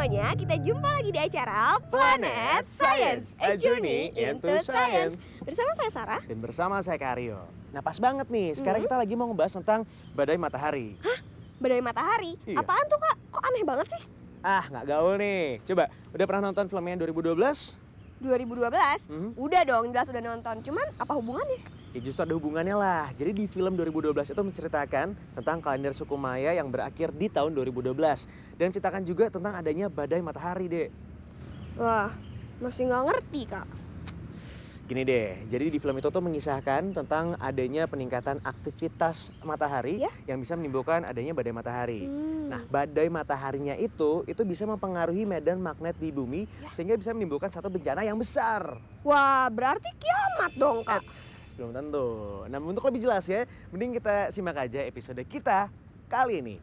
semuanya, kita jumpa lagi di acara Planet Science, a journey into science. Bersama saya Sarah. Dan bersama saya Karyo. Nah pas banget nih, sekarang kita lagi mau ngebahas tentang badai matahari. Hah? Badai matahari? Iya. Apaan tuh kak? Kok aneh banget sih? Ah nggak gaul nih. Coba, udah pernah nonton filmnya 2012? 2012? Udah dong, jelas udah nonton. Cuman apa hubungannya? Ya justru ada hubungannya lah. Jadi di film 2012 itu menceritakan tentang kalender suku Maya yang berakhir di tahun 2012. Dan menceritakan juga tentang adanya badai matahari, Dek. Wah, masih nggak ngerti kak. Gini deh, jadi di film itu tuh mengisahkan tentang adanya peningkatan aktivitas matahari Ya? yang bisa menimbulkan adanya badai matahari. Nah, badai mataharinya itu bisa mempengaruhi medan magnet di bumi sehingga bisa menimbulkan satu bencana yang besar. Wah, berarti kiamat dong kak. Belum tentu. Nah, untuk lebih jelas ya, mending kita simak aja episode kita kali ini.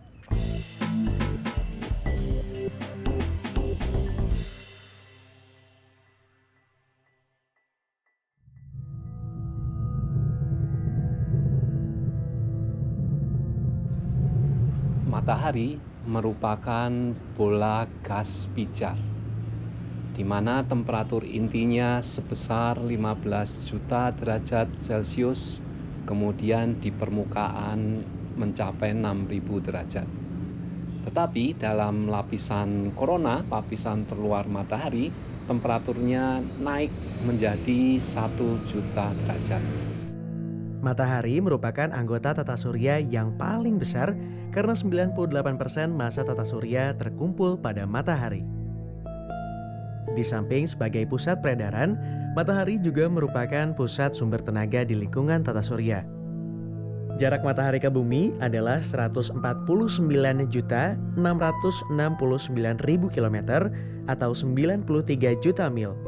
Matahari merupakan bola gas pijar, di mana temperatur intinya sebesar 15 juta derajat Celcius, kemudian di permukaan mencapai 6.000 derajat. Tetapi dalam lapisan korona, lapisan terluar matahari, temperaturnya naik menjadi 1 juta derajat. Matahari merupakan anggota tata surya yang paling besar karena 98% massa tata surya terkumpul pada matahari. Di samping sebagai pusat peredaran, matahari juga merupakan pusat sumber tenaga di lingkungan tata surya. Jarak matahari ke bumi adalah 149.669.000 km atau 93 juta mil.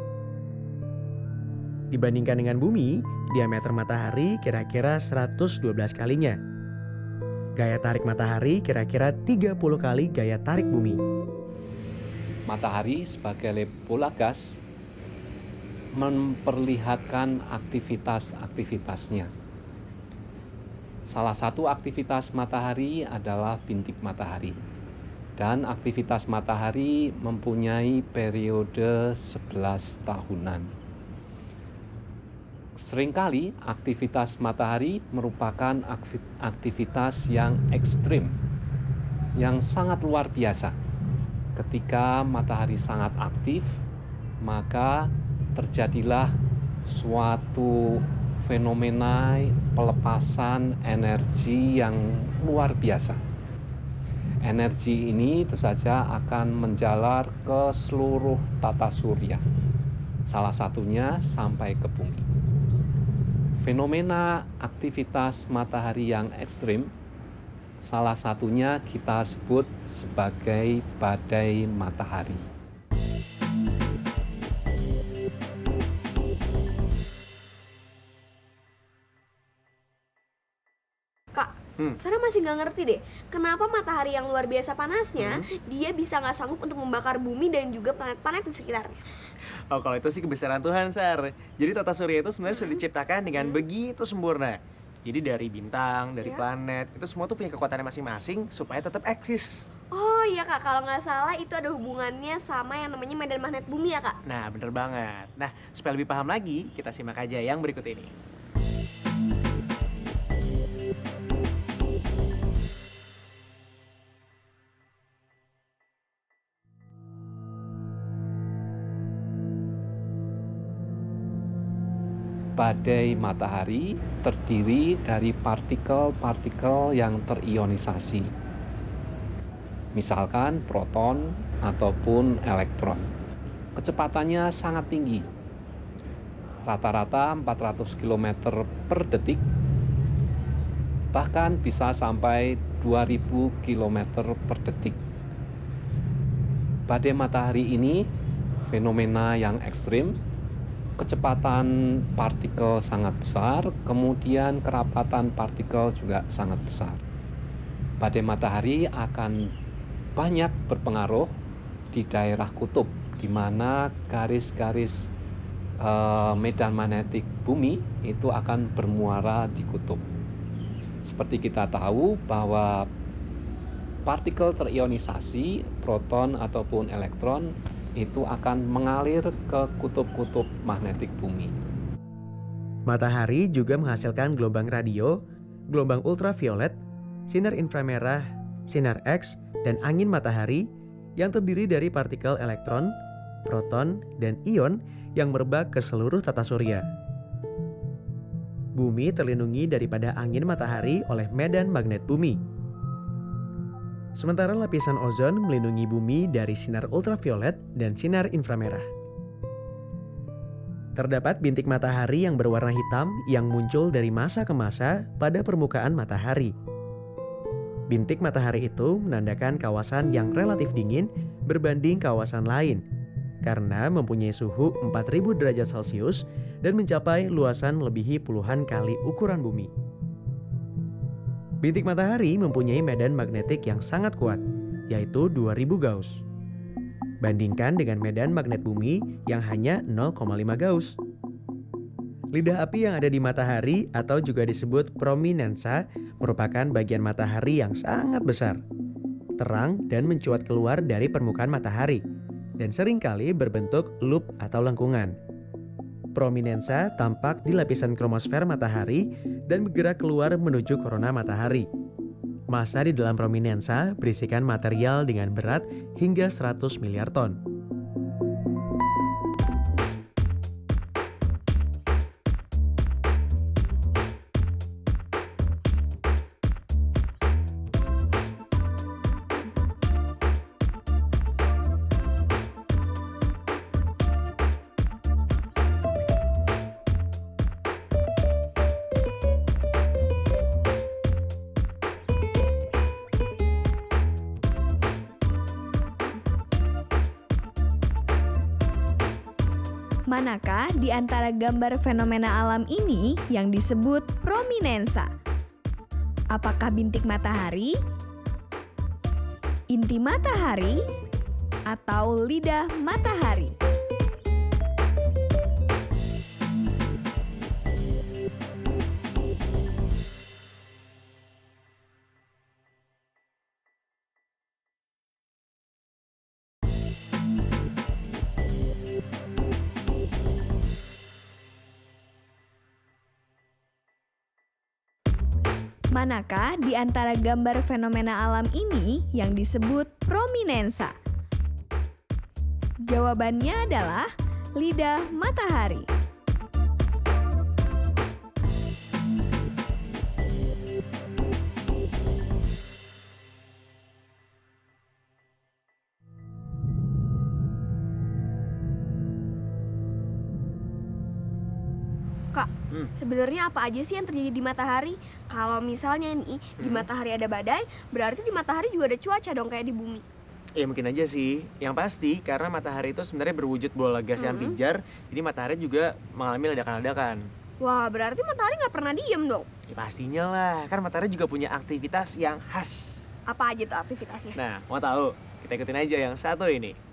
Dibandingkan dengan bumi, diameter matahari kira-kira 112 kalinya. Gaya tarik matahari kira-kira 30 kali gaya tarik bumi. Matahari sebagai bola gas memperlihatkan aktivitas-aktivitasnya. Salah satu aktivitas matahari adalah bintik matahari. Dan aktivitas matahari mempunyai periode 11 tahunan. Seringkali aktivitas matahari merupakan aktivitas yang ekstrim, yang sangat luar biasa. Ketika matahari sangat aktif, maka terjadilah suatu fenomena pelepasan energi yang luar biasa. Energi ini tentu saja akan menjalar ke seluruh tata surya, salah satunya sampai ke bumi. Fenomena aktivitas matahari yang ekstrim, salah satunya kita sebut sebagai badai matahari. Kak, Sarah masih nggak ngerti deh, kenapa matahari yang luar biasa panasnya, dia bisa nggak sanggup untuk membakar bumi dan juga planet-planet di sekitarnya. Oh kalau itu sih kebesaran Tuhan, Sar. Jadi tata surya itu sebenarnya sudah diciptakan dengan begitu sempurna. Jadi dari bintang, dari planet, itu semua tuh punya kekuatannya masing-masing supaya tetap eksis. Oh iya kak, kalau nggak salah itu ada hubungannya sama yang namanya medan magnet bumi ya kak? Nah bener banget. Nah supaya lebih paham lagi, kita simak aja yang berikut ini. Badai matahari terdiri dari partikel-partikel yang terionisasi, misalkan proton ataupun elektron. Kecepatannya sangat tinggi, rata-rata 400 km per detik, bahkan bisa sampai 2000 km per detik. Badai matahari ini fenomena yang ekstrim. Kecepatan partikel sangat besar, kemudian kerapatan partikel juga sangat besar. Badai matahari akan banyak berpengaruh di daerah kutub, di mana garis-garis medan magnetik bumi itu akan bermuara di kutub. Seperti kita tahu bahwa partikel terionisasi, proton ataupun elektron itu akan mengalir ke kutub-kutub magnetik bumi. Matahari juga menghasilkan gelombang radio, gelombang ultraviolet, sinar inframerah, sinar X, dan angin matahari yang terdiri dari partikel elektron, proton, dan ion yang merebak ke seluruh tata surya. Bumi terlindungi daripada angin matahari oleh medan magnet bumi. Sementara lapisan ozon melindungi bumi dari sinar ultraviolet dan sinar inframerah. Terdapat bintik matahari yang berwarna hitam yang muncul dari masa ke masa pada permukaan matahari. Bintik matahari itu menandakan kawasan yang relatif dingin berbanding kawasan lain karena mempunyai suhu 4000 derajat Celcius dan mencapai luasan melebihi puluhan kali ukuran bumi. Bintik matahari mempunyai medan magnetik yang sangat kuat, yaitu 2000 Gauss. Bandingkan dengan medan magnet bumi yang hanya 0,5 Gauss. Lidah api yang ada di matahari atau juga disebut prominensa merupakan bagian matahari yang sangat besar, terang dan mencuat keluar dari permukaan matahari, dan seringkali berbentuk loop atau lengkungan. Prominensa tampak di lapisan kromosfer matahari dan bergerak keluar menuju korona matahari. Massa di dalam prominensa berisikan material dengan berat hingga 100 miliar ton. Manakah di antara gambar fenomena alam ini yang disebut prominensa? Apakah bintik matahari, inti matahari, atau lidah matahari? Manakah di antara gambar fenomena alam ini yang disebut prominensa? Jawabannya adalah lidah matahari. Kak, sebenarnya apa aja sih yang terjadi di matahari? Kalau misalnya nih di matahari ada badai, berarti di matahari juga ada cuaca dong kayak di bumi. Ya mungkin aja sih. Yang pasti karena matahari itu sebenarnya berwujud bola gas yang pijar, jadi matahari juga mengalami ledakan-ledakan. Wah, berarti matahari nggak pernah diem dong. Ya pastinya lah, kan matahari juga punya aktivitas yang khas. Apa aja tuh aktivitasnya? Nah, mau tahu? Kita ikutin aja yang satu ini.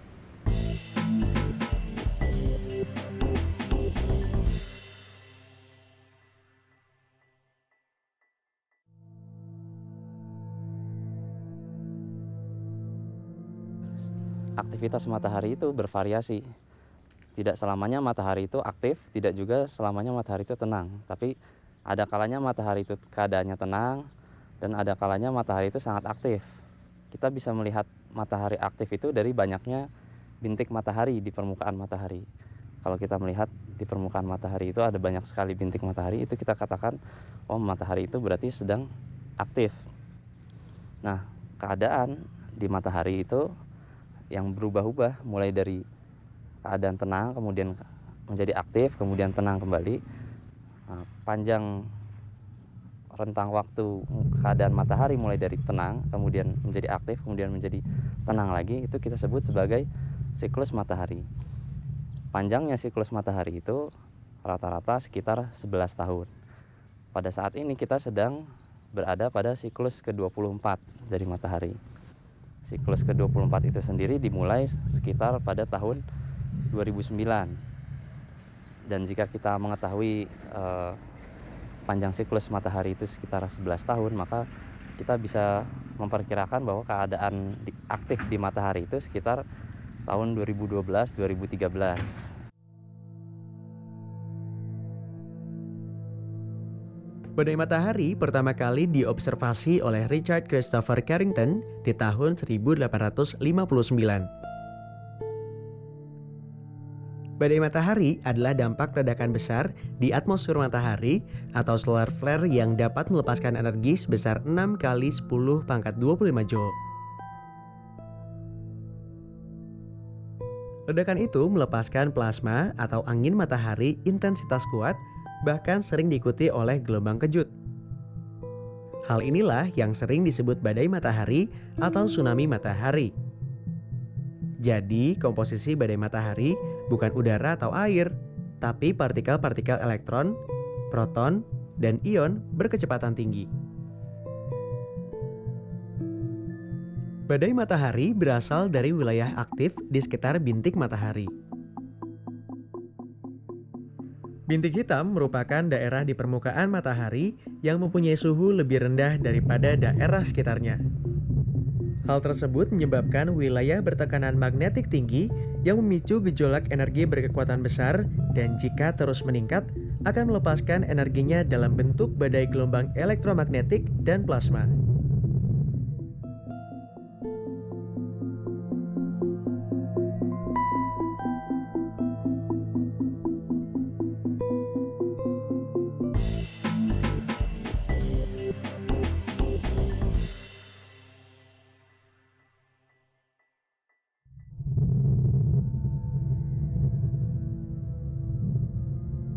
Aktivitas matahari itu bervariasi. Tidak selamanya matahari itu aktif, tidak juga selamanya matahari itu tenang. Tapi ada kalanya matahari itu keadaannya tenang, dan ada kalanya matahari itu sangat aktif. Kita bisa melihat matahari aktif itu dari banyaknya bintik matahari di permukaan matahari. Kalau kita melihat di permukaan matahari itu ada banyak sekali bintik matahari, itu kita katakan, oh matahari itu berarti sedang aktif. Nah, keadaan di matahari itu yang berubah-ubah mulai dari keadaan tenang kemudian menjadi aktif kemudian tenang kembali. Nah, panjang rentang waktu keadaan matahari mulai dari tenang kemudian menjadi aktif kemudian menjadi tenang lagi itu kita sebut sebagai siklus matahari. Panjangnya siklus matahari itu rata-rata sekitar 11 tahun. Pada saat ini kita sedang berada pada siklus ke-24 dari matahari. Siklus ke-24 itu sendiri dimulai sekitar pada tahun 2009. Dan jika kita mengetahui panjang siklus matahari itu sekitar 11 tahun, maka kita bisa memperkirakan bahwa keadaan aktif di matahari itu sekitar tahun 2012-2013. Badai matahari pertama kali diobservasi oleh Richard Christopher Carrington di tahun 1859. Badai matahari adalah dampak ledakan besar di atmosfer matahari atau solar flare yang dapat melepaskan energi sebesar 6 kali 10 pangkat 25 joule. Ledakan itu melepaskan plasma atau angin matahari intensitas kuat, bahkan sering diikuti oleh gelombang kejut. Hal inilah yang sering disebut badai matahari atau tsunami matahari. Jadi, komposisi badai matahari bukan udara atau air, tapi partikel-partikel elektron, proton, dan ion berkecepatan tinggi. Badai matahari berasal dari wilayah aktif di sekitar bintik matahari. Bintik hitam merupakan daerah di permukaan matahari yang mempunyai suhu lebih rendah daripada daerah sekitarnya. Hal tersebut menyebabkan wilayah bertekanan magnetik tinggi yang memicu gejolak energi berkekuatan besar dan jika terus meningkat akan melepaskan energinya dalam bentuk badai gelombang elektromagnetik dan plasma.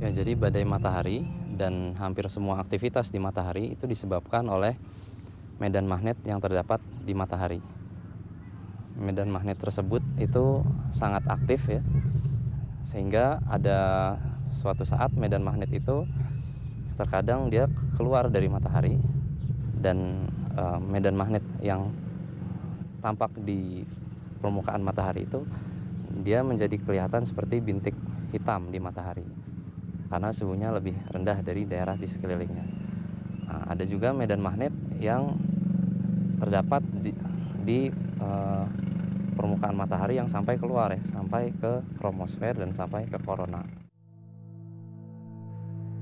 Ya, jadi badai matahari dan hampir semua aktivitas di matahari itu disebabkan oleh medan magnet yang terdapat di matahari. Medan magnet tersebut itu sangat aktif ya, sehingga ada suatu saat medan magnet itu terkadang dia keluar dari matahari dan medan magnet yang tampak di permukaan matahari itu dia menjadi kelihatan seperti bintik hitam di matahari karena suhunya lebih rendah dari daerah di sekelilingnya. Nah, ada juga medan magnet yang terdapat di permukaan matahari yang sampai keluar ya, sampai ke kromosfer dan sampai ke korona.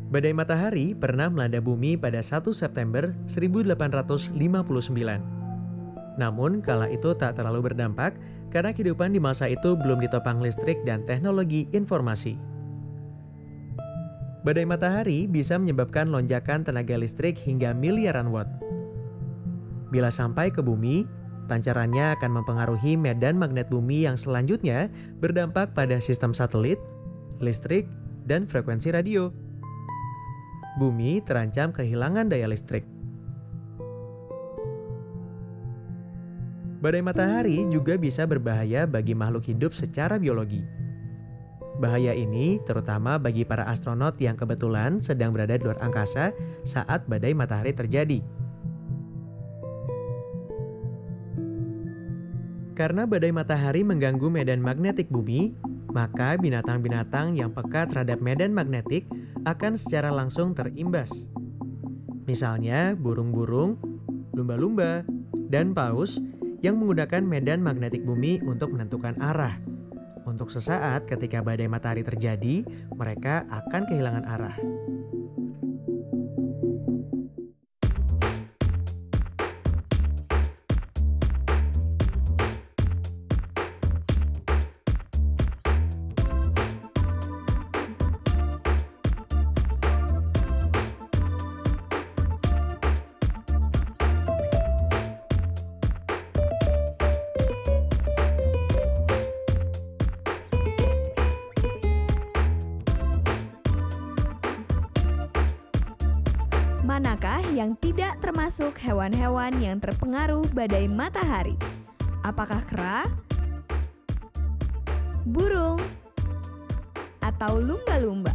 Badai matahari pernah melanda bumi pada 1 September 1859. Namun, kala itu tak terlalu berdampak karena kehidupan di masa itu belum ditopang listrik dan teknologi informasi. Badai matahari bisa menyebabkan lonjakan tenaga listrik hingga miliaran watt. Bila sampai ke bumi, pancarannya akan mempengaruhi medan magnet bumi yang selanjutnya berdampak pada sistem satelit, listrik, dan frekuensi radio. Bumi terancam kehilangan daya listrik. Badai matahari juga bisa berbahaya bagi makhluk hidup secara biologi. Bahaya ini terutama bagi para astronot yang kebetulan sedang berada di luar angkasa saat badai matahari terjadi. Karena badai matahari mengganggu medan magnetik bumi, maka binatang-binatang yang peka terhadap medan magnetik akan secara langsung terimbas. Misalnya burung-burung, lumba-lumba, dan paus yang menggunakan medan magnetik bumi untuk menentukan arah. Untuk sesaat ketika badai matahari terjadi, mereka akan kehilangan arah. Manakah yang tidak termasuk hewan-hewan yang terpengaruh badai matahari? Apakah kera, burung, atau lumba-lumba?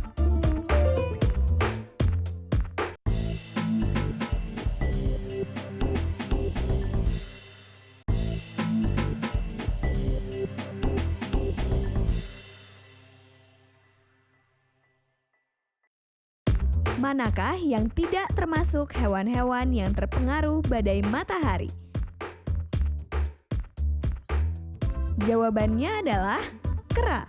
Manakah yang tidak termasuk hewan-hewan yang terpengaruh badai matahari? Jawabannya adalah kera.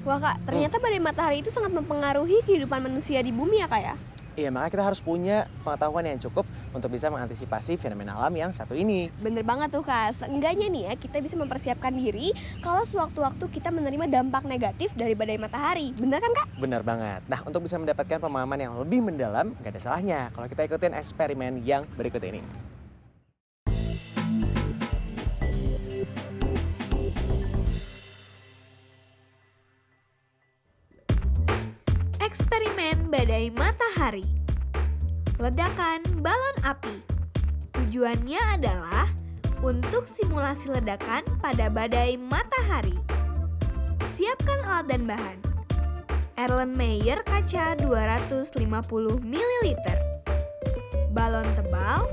Wah kak, ternyata badai matahari itu sangat mempengaruhi kehidupan manusia di bumi ya kak ya? Iya, makanya kita harus punya pengetahuan yang cukup untuk bisa mengantisipasi fenomena alam yang satu ini. Bener banget tuh kak, seenggaknya nih ya kita bisa mempersiapkan diri kalau sewaktu-waktu kita menerima dampak negatif dari badai matahari. Bener kan kak? Benar banget. Nah, untuk bisa mendapatkan pemahaman yang lebih mendalam, nggak ada salahnya kalau kita ikutin eksperimen yang berikut ini. Eksperimen badai matahari. Ledakan balon api. Tujuannya adalah untuk simulasi ledakan pada badai matahari. Siapkan alat dan bahan. Erlenmeyer kaca 250 ml. Balon tebal.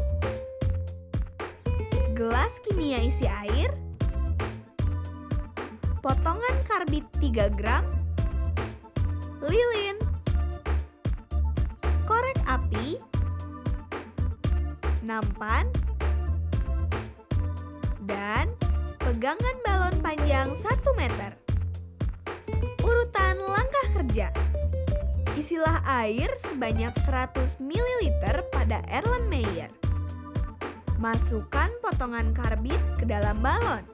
Gelas kimia isi air. Potongan karbit 3 gram. Lilin, korek api, nampan, dan pegangan balon panjang 1 meter. Urutan langkah kerja. Isilah air sebanyak 100 ml pada Erlenmeyer. Masukkan potongan karbit ke dalam balon.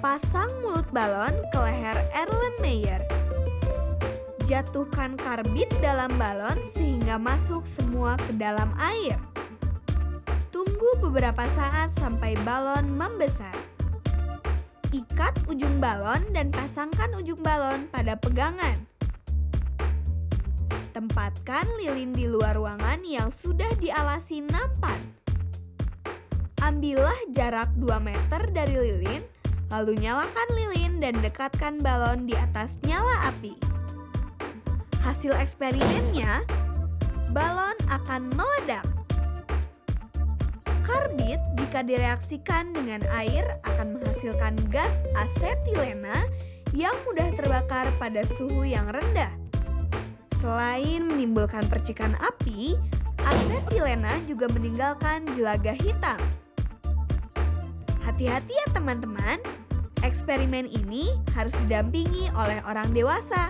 Pasang mulut balon ke leher Erlenmeyer. Jatuhkan karbit dalam balon sehingga masuk semua ke dalam air. Tunggu beberapa saat sampai balon membesar. Ikat ujung balon dan pasangkan ujung balon pada pegangan. Tempatkan lilin di luar ruangan yang sudah dialasi nampan. Ambillah jarak 2 meter dari lilin. Lalu nyalakan lilin dan dekatkan balon di atas nyala api. Hasil eksperimennya, balon akan meledak. Karbit jika direaksikan dengan air akan menghasilkan gas asetilena yang mudah terbakar pada suhu yang rendah. Selain menimbulkan percikan api, asetilena juga meninggalkan jelaga hitam. Hati-hati ya teman-teman, eksperimen ini harus didampingi oleh orang dewasa.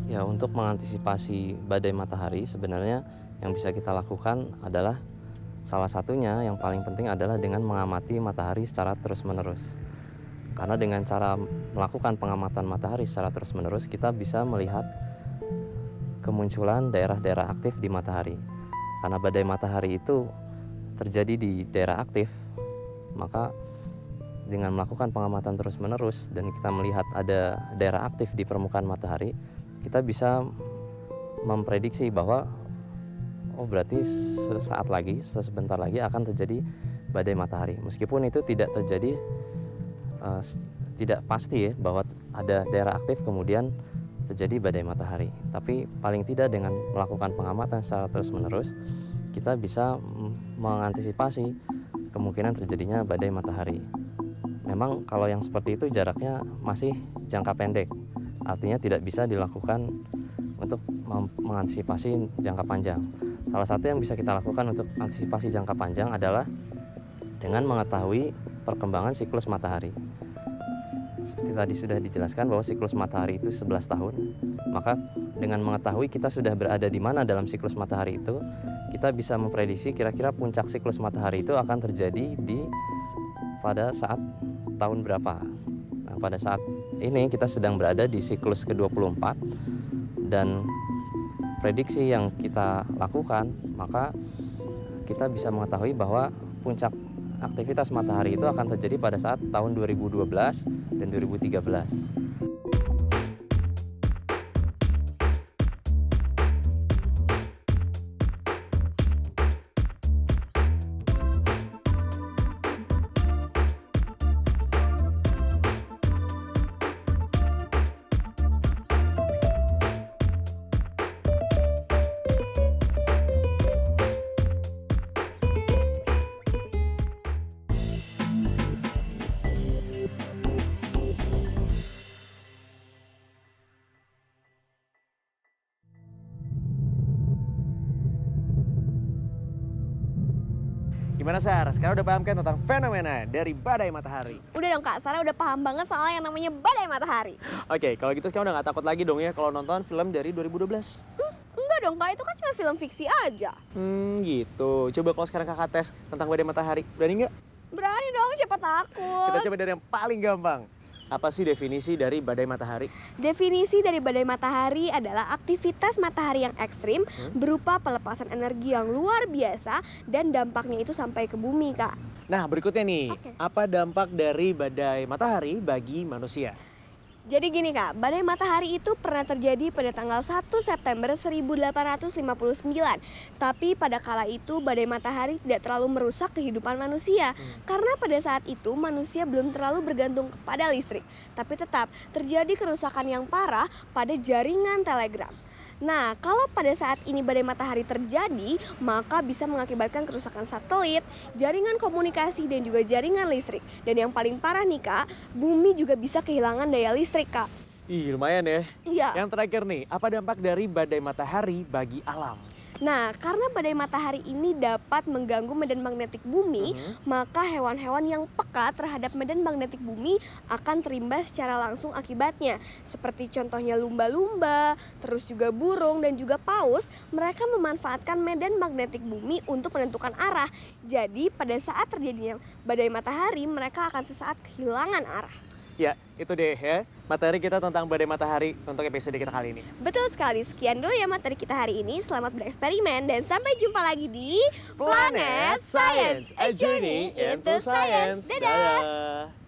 Ya, untuk mengantisipasi badai matahari sebenarnya yang bisa kita lakukan adalah salah satunya yang paling penting adalah dengan mengamati matahari secara terus-menerus. Karena dengan cara melakukan pengamatan matahari secara terus-menerus, kita bisa melihat kemunculan daerah-daerah aktif di matahari. Karena badai matahari itu terjadi di daerah aktif, maka dengan melakukan pengamatan terus-menerus dan kita melihat ada daerah aktif di permukaan matahari, kita bisa memprediksi bahwa berarti sebentar lagi akan terjadi badai matahari. Meskipun itu tidak terjadi, tidak pasti ya bahwa ada daerah aktif kemudian terjadi badai matahari. Tapi paling tidak dengan melakukan pengamatan secara terus-menerus, kita bisa mengantisipasi kemungkinan terjadinya badai matahari. Memang kalau yang seperti itu jaraknya masih jangka pendek, artinya tidak bisa dilakukan untuk mengantisipasi jangka panjang. Salah satu yang bisa kita lakukan untuk antisipasi jangka panjang adalah dengan mengetahui perkembangan siklus matahari. Seperti tadi sudah dijelaskan bahwa siklus matahari itu 11 tahun, maka dengan mengetahui kita sudah berada di mana dalam siklus matahari itu, kita bisa memprediksi kira-kira puncak siklus matahari itu akan terjadi pada saat tahun berapa. Nah, pada saat ini kita sedang berada di siklus ke-24 dan prediksi yang kita lakukan, maka kita bisa mengetahui bahwa puncak aktivitas matahari itu akan terjadi pada saat tahun 2012 dan 2013. Gimana Sar? Sekarang udah paham kan tentang fenomena dari badai matahari? Udah dong Kak, Sarah udah paham banget soal yang namanya badai matahari. Oke, kalau gitu sekarang udah gak takut lagi dong ya kalau nonton film dari 2012? Enggak dong Kak, itu kan cuma film fiksi aja. Gitu. Coba kalau sekarang kakak tes tentang badai matahari, berani nggak? Berani dong, siapa takut. Kita coba dari yang paling gampang. Apa sih definisi dari badai matahari? Definisi dari badai matahari adalah aktivitas matahari yang ekstrim berupa pelepasan energi yang luar biasa dan dampaknya itu sampai ke bumi, Kak. Nah, berikutnya nih, Oke. apa dampak dari badai matahari bagi manusia? Jadi gini Kak, badai matahari itu pernah terjadi pada tanggal 1 September 1859. Tapi pada kala itu badai matahari tidak terlalu merusak kehidupan manusia. Karena pada saat itu manusia belum terlalu bergantung kepada listrik. Tapi tetap terjadi kerusakan yang parah pada jaringan telegram. Nah, kalau pada saat ini badai matahari terjadi, maka bisa mengakibatkan kerusakan satelit, jaringan komunikasi, dan juga jaringan listrik. Dan yang paling parah nih Kak, bumi juga bisa kehilangan daya listrik Kak. Ih, lumayan ya. Iya. Yang terakhir nih, apa dampak dari badai matahari bagi alam? Nah, karena badai matahari ini dapat mengganggu medan magnetik bumi, maka hewan-hewan yang peka terhadap medan magnetik bumi akan terimbas secara langsung akibatnya. Seperti contohnya lumba-lumba, terus juga burung dan juga paus, mereka memanfaatkan medan magnetik bumi untuk menentukan arah. Jadi, pada saat terjadinya badai matahari, mereka akan sesaat kehilangan arah. Ya, itu deh ya, materi kita tentang badai matahari untuk episode kita kali ini. Betul sekali, sekian dulu ya materi kita hari ini. Selamat bereksperimen dan sampai jumpa lagi di Planet Science, a journey into science. Dadah! Dadah.